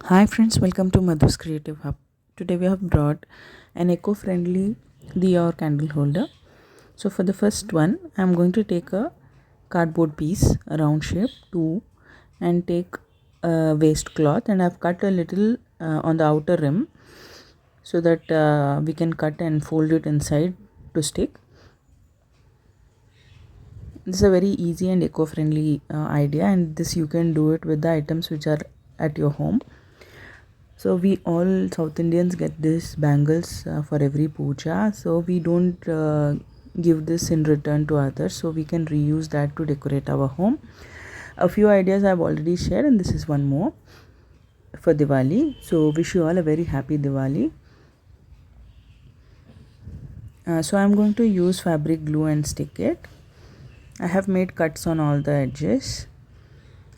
Hi friends, welcome to Madhu's Creative Hub. Today we have brought an eco-friendly diya or candle holder. So for the first one, I am going to take a cardboard piece, a round shape, two, and take a waste cloth, and I've cut a little on the outer rim so that we can cut and fold it inside to stick. This is a very easy and eco-friendly idea, and this you can do it with the items which are at your home. So we all South Indians get this bangles for every puja. So we don't give this in return to others. So we can reuse that to decorate our home. A few ideas I've already shared, and this is one more for Diwali. So wish you all a very happy Diwali. So I'm going to use fabric glue and stick it. I have made cuts on all the edges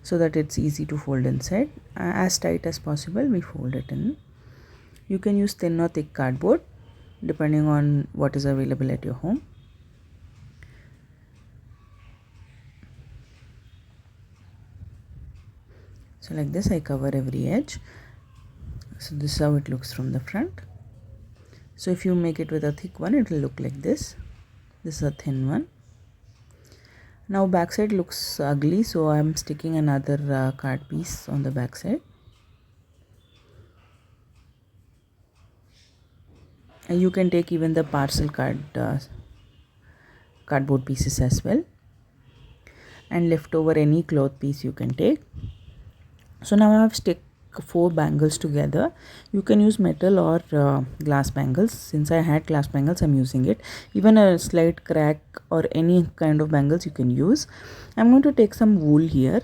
so that it's easy to fold inside. As tight as possible, we fold it in. You can use thin or thick cardboard depending on what is available at your home. So like this I cover every edge. So this is how it looks from the front. So if you make it with a thick one, it will look like this. This is a thin one. Now backside looks ugly, so I am sticking another card piece on the backside. And you can take even the parcel cardboard pieces as well, and left over any cloth piece you can take. So now I have stick 4 bangles together. You can use metal or glass bangles. Since I had glass bangles, I'm using it. Even a slight crack or any kind of bangles you can use. I'm going to take some wool here.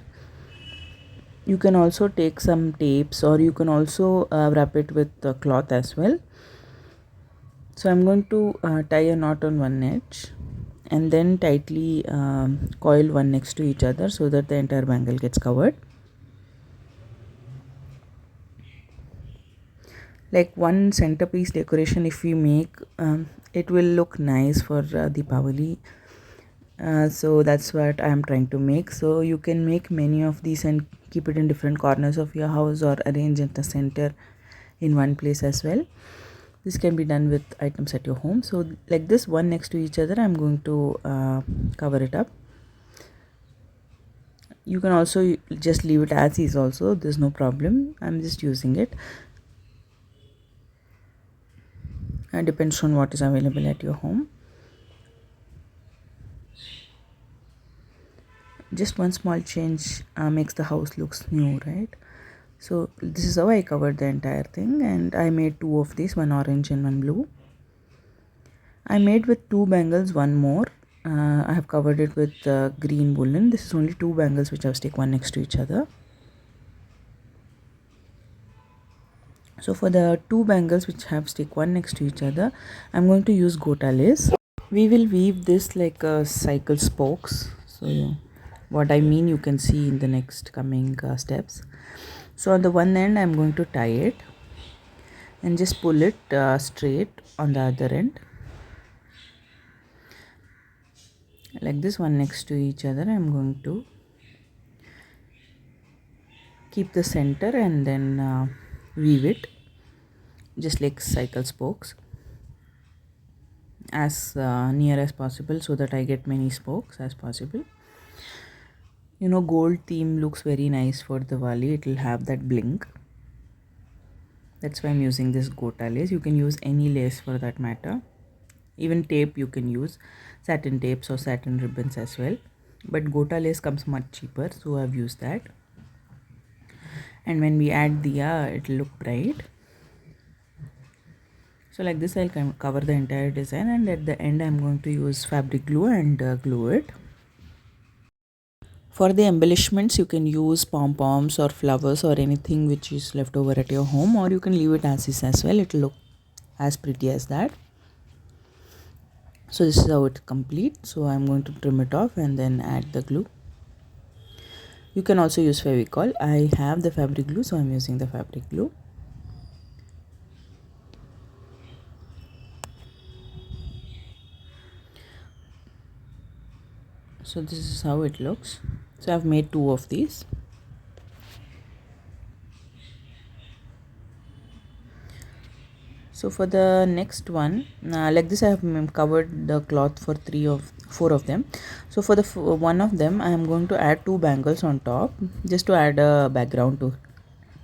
You can also take some tapes, or you can also wrap it with cloth as well. So I'm going to tie a knot on one edge and then tightly coil one next to each other so that the entire bangle gets covered. Like one centerpiece decoration, if we make, it will look nice for Deepavali. So that's what I am trying to make. So you can make many of these and keep it in different corners of your house or arrange in the center in one place as well. This can be done with items at your home. So like this, one next to each other, I'm going to cover it up. You can also just leave it as is also, there's no problem. I'm just using it. Depends on what is available at your home. Just one small change makes the house looks new, right? So this is how I covered the entire thing, and I made 2 of these, one orange and one blue. I made with 2 bangles one more. I have covered it with green woolen. This is only 2 bangles which I've stick one next to each other. So for the 2 bangles which have stick one next to each other, I'm going to use gota lace. We will weave this like a cycle spokes. So what I mean you can see in the next coming steps. So on the one end I'm going to tie it and just pull it straight on the other end like this, one next to each other. I'm going to keep the center and then weave it just like cycle spokes as near as possible so that I get many spokes as possible. You know, gold theme looks very nice for Diwali. It will have that blink. That's why I'm using this gota lace. You can use any lace for that matter. Even tape you can use, satin tapes or satin ribbons as well. But gota lace comes much cheaper, so I've used that. And when we add diya, it will look bright. So like this I'll cover the entire design, and at the end I'm going to use fabric glue and glue it. For the embellishments, you can use pom-poms or flowers or anything which is left over at your home, or you can leave it as is as well. It will look as pretty as that. So this is how it's complete. So I'm going to trim it off and then add the glue. You can also use Fevicol. I have the fabric glue, so I'm using the fabric glue. So this is how it looks. So I've made 2 of these. So for the next one, like this I have covered the cloth for four of them. So for the one of them I am going to add two bangles on top, just to add a background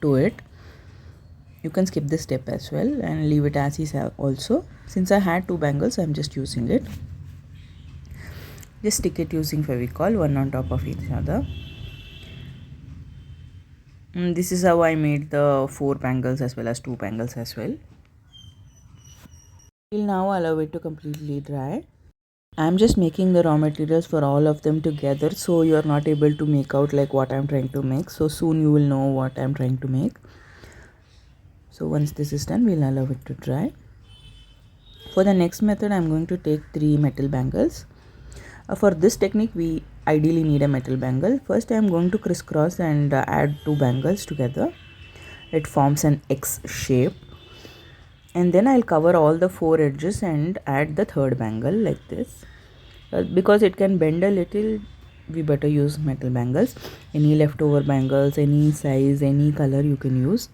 to it. You can skip this step as well and leave it as is also. Since I had two bangles, I am just using it. Just stick it using Fevicol, one on top of each other. This is how I made the four bangles as well as two bangles as well. Till now allow it to completely dry. I'm just making the raw materials for all of them together, so you are not able to make out like what I'm trying to make. So soon you will know what I'm trying to make. So once this is done, we'll allow it to dry. For the next method, I'm going to take three metal bangles. For this technique, we ideally need a metal bangle. First, I'm going to crisscross and add two bangles together. It forms an X shape. And then I'll cover all the four edges and add the third bangle like this. Because it can bend a little, we better use metal bangles. Any leftover bangles, any size, any color you can use.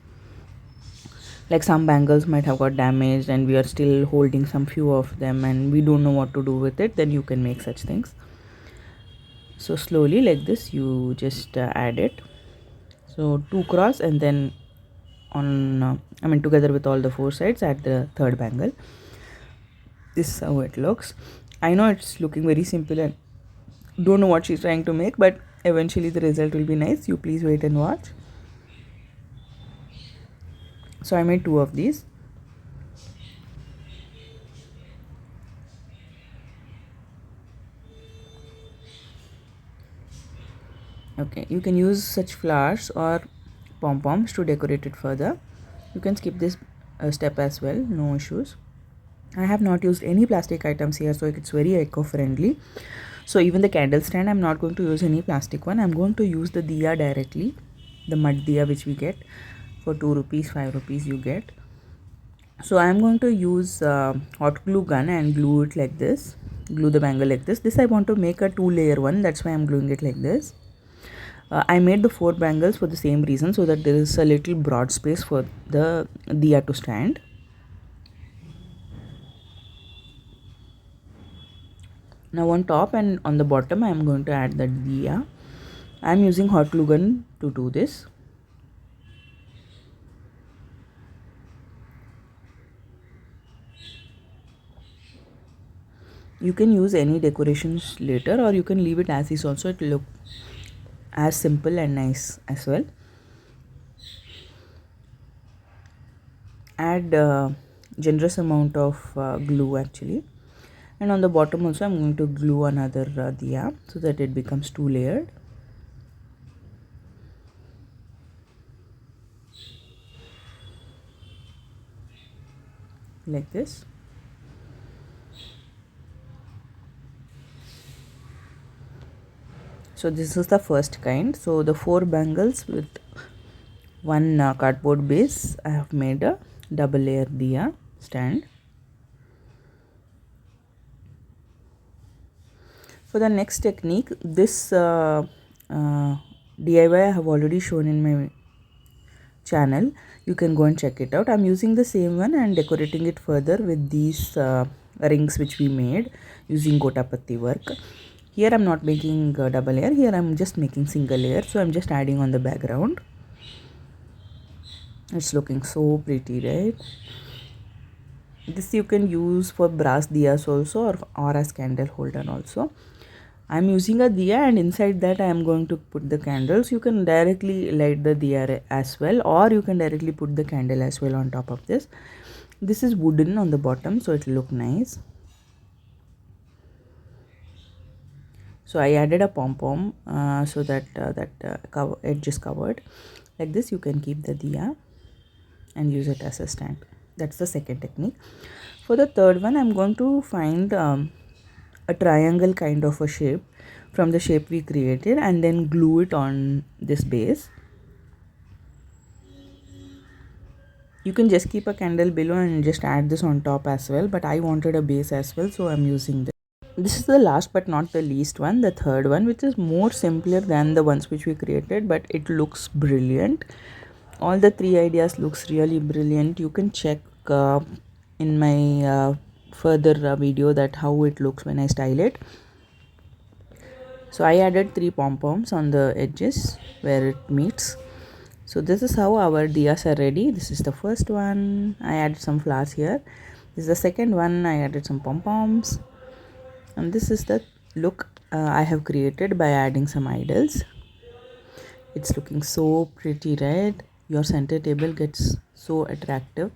Like some bangles might have got damaged and we are still holding some few of them and we don't know what to do with it, then you can make such things. So slowly like this you just add it. So two cross and then on together with all the four sides add the third bangle. This is how it looks. I know it's looking very simple and don't know what she's trying to make, but eventually the result will be nice. You please wait and watch. So I made two of these. Okay, you can use such flowers or pom-poms to decorate it further. You can skip this step as well, no issues. I have not used any plastic items here, so it's very eco-friendly. So even the candle stand, I'm not going to use any plastic one. I'm going to use the diya directly, the mud diya which we get for 2 rupees, 5 rupees you get. So I'm going to use hot glue gun and glue it like this, glue the bangle like this. This I want to make a 2-layer one, that's why I'm gluing it like this. I made the 4 bangles for the same reason, so that there is a little broad space for the diya to stand. Now on top and on the bottom I am going to add the diya. I am using hot glue gun to do this. You can use any decorations later or you can leave it as is also, it will look as simple and nice as well. Add generous amount of glue actually, and on the bottom also I'm going to glue another diya so that it becomes 2-layered. Like this. So this is the first kind. So the 4 bangles with one cardboard base, I have made a double layer diya stand. For the next technique, this DIY I have already shown in my channel. You can go and check it out. I'm using the same one and decorating it further with these rings which we made using gotapatti work. Here I'm not making double layer, here I'm just making single layer, so I'm just adding on the background. It's looking so pretty, right? This you can use for brass diyas also or as candle holder also. I'm using a diya and inside that I am going to put the candles. You can directly light the diya as well, or you can directly put the candle as well on top of this. This is wooden on the bottom, so it will look nice. So I added a pom-pom so that edge is covered. Like this you can keep the diya and use it as a stand. That's the second technique. For the third one, I'm going to find a triangle kind of a shape from the shape we created and then glue it on this base. You can just keep a candle below and just add this on top as well, but I wanted a base as well, so I'm using this. This is the last but not the least one, the third one, which is more simpler than the ones which we created, but it looks brilliant. All the 3 ideas looks really brilliant. You can check in my further video that how it looks when I style it. So I added 3 pom-poms on the edges where it meets. So this is how our diyas are ready. This is the first one. I added some flowers here. This is the second one. I added some pom-poms. And this is the look I have created by adding some idols. It's looking so pretty, right? Your center table gets so attractive.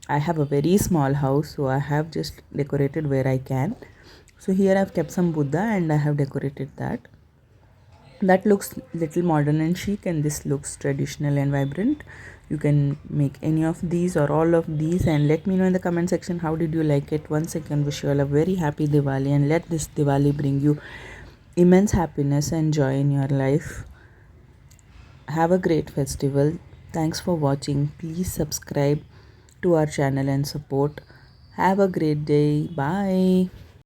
I have a very small house, so I have just decorated where I can. So here I've kept some Buddha and I have decorated that. That looks little modern and chic, and this looks traditional and vibrant. You can make any of these or all of these and let me know in the comment section how did you like it. Once again, wish you all a very happy Diwali, and let this Diwali bring you immense happiness and joy in your life. Have a great festival. Thanks for watching. Please subscribe to our channel and support. Have a great day. Bye.